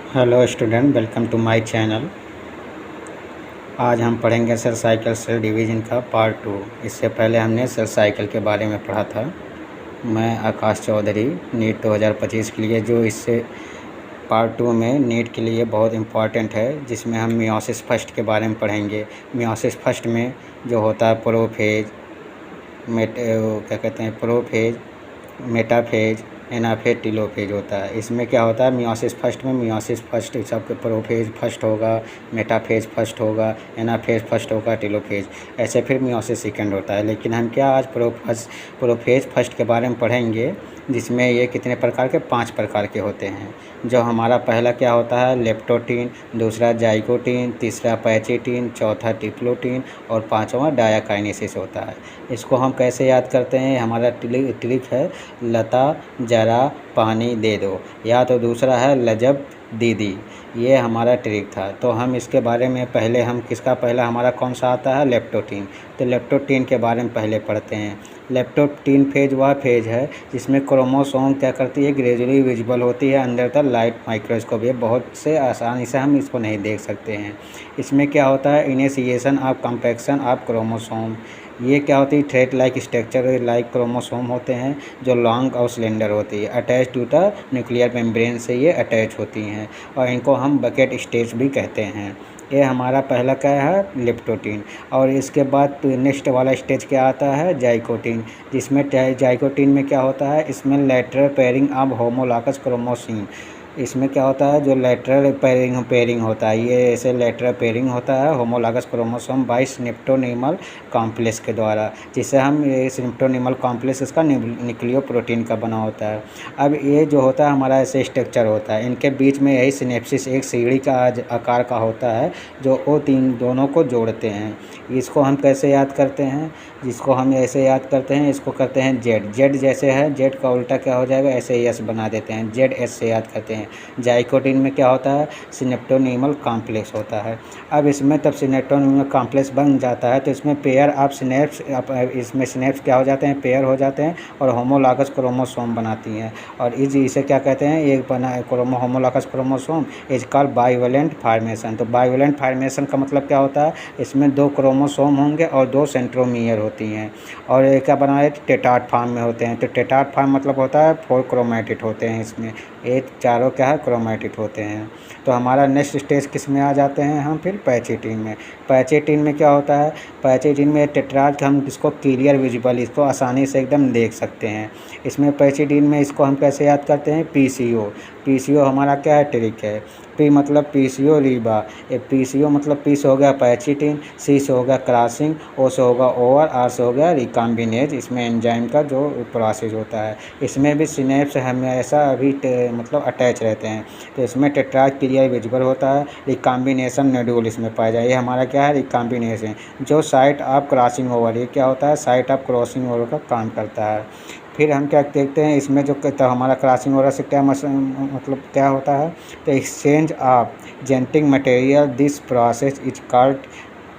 Hello student, welcome to my channel. आज हम पढ़ेंगे सेल साइकिल सेल डिवीज़न का पार्ट 2। इससे पहले हमने सेल साइकिल के बारे में पढ़ा था। मैं आकाश चौधरी, नीट 2025 के लिए, जो इससे पार्ट 2 में नीट के लिए बहुत इम्पॉर्टेंट है, जिसमें हम मियोसिस फर्स्ट के बारे में पढ़ेंगे। मियोसिस फर्स्ट में जो होता है प्रोफेज, क्या कहते हैं, प्रोफेज, मेटाफेज, एनाफेज, टेलोफेज होता है। इसमें क्या होता है, मियोसिस फर्स्ट में मियोसिस फर्स्ट सबके प्रोफेज फर्स्ट होगा, मेटाफेज फर्स्ट होगा, एनाफेज फर्स्ट होगा, टेलोफेज ऐसे फिर मियोसिस सेकंड होता है। लेकिन हम क्या आज प्रोफेज फर्स्ट के बारे में पढ़ेंगे, जिसमें ये कितने प्रकार के, 5 प्रकार के होते हैं। जो हमारा पहला क्या होता है, लेप्टोटीन, दूसरा जाइगोटीन, तीसरा पैचिटीन, चौथा टिप्लोटीन और 5वां डायाकाइनेसिस होता है। इसको हम कैसे याद करते हैं, हमारा ट्रिक है लता जरा पानी दे दो, या तो दूसरा है लजब दीदी। ये हमारा ट्रिक था। तो हम इसके बारे में पहले पहला हमारा कौन सा आता है, लेप्टोटीन। तो लेप्टोटीन के बारे में पहले पढ़ते हैं। लेप्टोटीन फेज वह फेज है जिसमें क्रोमोसोम क्या करती है, ग्रेजुअली विजिबल होती है अंडर द लाइट माइक्रोस्कोप। ये बहुत से आसानी से हम इसको नहीं देख सकते हैं। इसमें क्या होता है, initiation of compaction of chromosome. ये क्या होती है, thread like structure like chromosome होते हैं जो लॉन्ग और सिलेंडर होती है, attach to the nuclear membrane से ये अटैच होती हैं, और इनको हम बकेट स्टेज भी कहते हैं। ये हमारा पहला क्या है, लेप्टोटीन। और इसके बाद नेक्स्ट वाला स्टेज क्या आता है, जाइकोटीन। जिसमें जाइकोटीन में क्या होता है, इसमें lateral pairing of homologous chromosome. इसमें क्या होता है, जो लेटरल पेयरिंग होता है, ये ऐसे लेटरल पेयरिंग होता है homologous chromosome by synaptonemal complex के द्वारा, जिससे हम ये सिनेप्टोनिमल कॉम्प्लेक्स इसका न्यूक्लियो प्रोटीन का बना होता है। अब ये जो होता है हमारा ऐसे स्ट्रक्चर होता है, इनके बीच में यही सिनेप्सिस एक सीढ़ी का आकार का होता है जो वो दोनों को जोड़ते हैं। इसको हम कैसे याद करते हैं, जिसको हम ऐसे याद करते हैं, इसको करते हैं जेड। जेड जैसे है, जेड का उल्टा क्या हो जाएगा, ऐसे एस बना देते हैं, जेड एस से याद करते हैं। जाइकोटीन में क्या होता है, सिनेप्टोनिमल कॉम्प्लेक्स होता है। अब इसमें तब सिनेप्टोनिमल कॉम्प्लेक्स बन जाता है तो इसमें पेयर ऑफ सिनेप्स, इसमें सिनेप्स क्या हो जाते हैं, पेयर हो जाते हैं और होमोलॉगस क्रोमोसोम बनाती हैं। और इसे क्या कहते हैं, एक बना homologous chromosome is called bivalent formation. तो बाइवेलेंट फॉर्मेशन का मतलब क्या होता है, इसमें 2 क्रोमोसोम होंगे और 2 सेंट्रोमियर होती हैं, और ये क्या बना है, टेट्राड फॉर्म में होते हैं। तो टेट्राड फॉर्म मतलब होता है 4 क्रोमैटिड होते हैं इसमें, ये चारों क्या है, क्रोमैटिड होते हैं। तो हमारा नेक्स्ट स्टेज किस में आ जाते हैं हम, फिर पैचिटीन में। पैचिटीन में क्या होता है, पैचिटीन में टेट्राड हम इसको क्लियर विजिबल, इसको आसानी से एकदम देख सकते हैं। इसमें पैचिटीन में इसको हम कैसे याद करते हैं, पीसीओ। पीसीओ हमारा क्या है, ट्रिक है। पी मतलब पीसीओ रीबा, ये पीसीओ मतलब पी से हो गया पैचिटीन, सी से हो गया क्रॉसिंग, ओ से होगा ओवर, आर से हो गया रिकॉम्बिनेज। इसमें एंजाइम का जो प्रोसेस होता है, इसमें भी सिनेप्स हमेशा अभी मतलब अटैच रहते हैं। तो इसमें टेट्राड क्लियर विजिबल होता है। रिकॉम्बिनेशन नोड्यूल इसमें पाया जाए, ये हमारा क्या है, रिकॉम्बिनेशन, जो साइट ऑफ क्रॉसिंग ओवर, ये क्या होता है, साइट ऑफ क्रॉसिंग ओवर का काम करता है। फिर हम क्या देखते हैं, इसमें जो कहता है हमारा क्रॉसिंग ओवर से क्या मतलब क्या होता है, तो exchange of genetic material, this process is called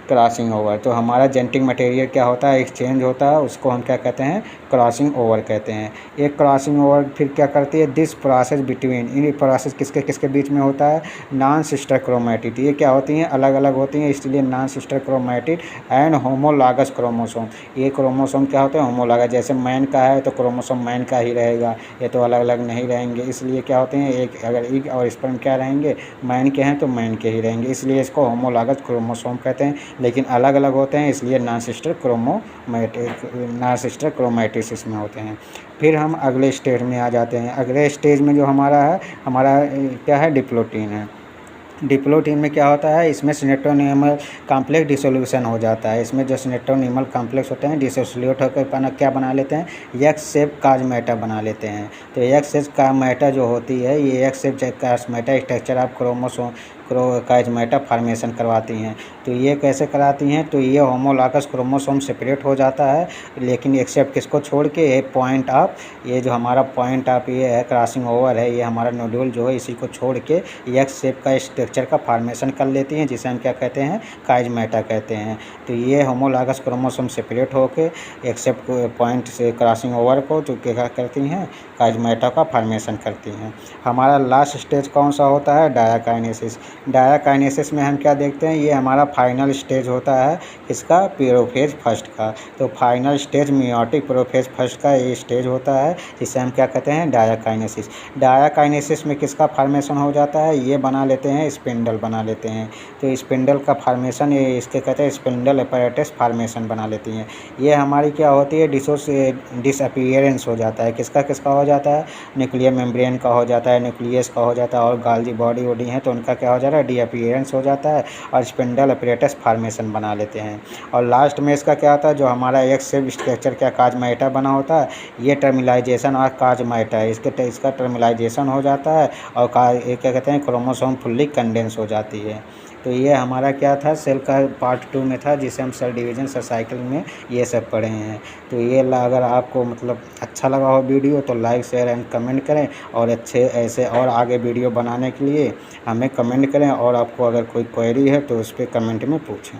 crossing over. तो हमारा जेनेटिक मटेरियल क्या होता है, एक्सचेंज होता है, उसको हम क्या कहते हैं, क्रॉसिंग ओवर कहते हैं। ये क्रॉसिंग ओवर फिर क्या करती है, this process between, in process किसके किसके बीच में होता है, नॉन सिस्टर क्रोमैटिड। ये क्या होती हैं, अलग अलग होती हैं, इसलिए non sister chromatid and homologous chromosome. ये क्रोमोसोम क्या होते हैं, होमोलॉगस। जैसे मैन का है तो क्रोमोसोम मैन का ही रहेगा, ये तो अलग अलग नहीं रहेंगे। इसलिए क्या होते हैं, एक अगर एग और स्पर्म क्या रहेंगे, मैन के हैं तो मैन के ही रहेंगे, इसलिए इसको होमोलॉगस क्रोमोसोम कहते हैं। लेकिन अलग अलग होते हैं, इसलिए नॉन सिस्टर क्रोमैटिस इसमें होते हैं। फिर हम अगले स्टेज में आ जाते हैं। अगले स्टेज में जो हमारा है, हमारा क्या है, डिप्लोटीन है। डिप्लोटीन में क्या होता है, इसमें सिनेप्टोनिमल कॉम्प्लेक्स डिसोल्यूशन हो जाता है। इसमें जो सिनेप्टोनिमल कॉम्प्लेक्स होते हैं डिसोसिएट होकर क्या बना लेते हैं, एक्स शेप काजमेटा बना लेते हैं। तो एक्स शेप काजमेटा जो होती है, ये X shape chiasmata structure of chiasmata formation करवाती हैं। तो ये कैसे कराती हैं, तो ये होमोलॉगस क्रोमोसोम सेपरेट हो जाता है, लेकिन एक्सेप्ट किसको छोड़ के, ये पॉइंट ऑफ, ये जो हमारा पॉइंट ऑफ ये है क्रॉसिंग ओवर है, ये हमारा नोड्यूल जो है इसी को छोड़ के एक्स शेप का स्ट्रक्चर का फॉर्मेशन कर लेती हैं, जिसे हम क्या कहते हैं, काइज़मेटा कहते हैं। तो ये होमोलॉगस क्रोमोसोम सेपरेट होके एक्सेप्ट पॉइंट से क्रॉसिंग ओवर को जो क्या करती हैं, काइज़मेटा का फॉर्मेशन करती हैं। हमारा लास्ट स्टेज कौन सा होता है, डायाकाइनेसिस। डायाकाइनेसिस में हम क्या देखते हैं, ये हमारा फाइनल स्टेज होता है इसका, प्रोफेज फर्स्ट का। तो final stage meiotic prophase first का ये स्टेज होता है, जिसे हम क्या कहते हैं, डायाकाइनेसिस। डायाकाइनेसिस में किसका फॉर्मेशन हो जाता है, ये बना लेते हैं, स्पिंडल बना लेते हैं। तो स्पिंडल का फॉर्मेशन ये इसके कहते हैं स्पिंडल अपैरेटस फॉर्मेशन बना लेती हैं। ये हमारी क्या होती है, डिसअपीयरेंस हो जाता है, किसका किसका हो जाता है, न्यूक्लियर मेम्ब्रेन का हो जाता है, न्यूक्लियस का हो जाता है, और गाल्जी बॉडी वॉडी है तो उनका क्या हो जाता है, डीअपीयरेंस हो जाता है, और स्पिंडल अपैरेटस फॉर्मेशन बना लेते हैं। और लास्ट में इसका क्या होता है, जो हमारा एक्स शेप स्ट्रक्चर क्या काइज़मेटा बना होता है, ये टर्मिलाइजेशन और काइज़मेटा है, इसका टर्मिलाइजेशन हो जाता है, और क्या कहते हैं, क्रोमोसोम फुल्ली कंडेंस हो जाती है। तो ये हमारा क्या था, सेल का पार्ट 2 में था, जिसे हम सेल डिवीज़न सेल साइकिल में ये सब पढ़े हैं। तो ये अगर आपको मतलब अच्छा लगा हो वीडियो तो लाइक शेयर एंड कमेंट करें, और अच्छे ऐसे और आगे वीडियो बनाने के लिए हमें कमेंट करें, और आपको अगर कोई क्वेरी है तो उस पर कमेंट में पूछें।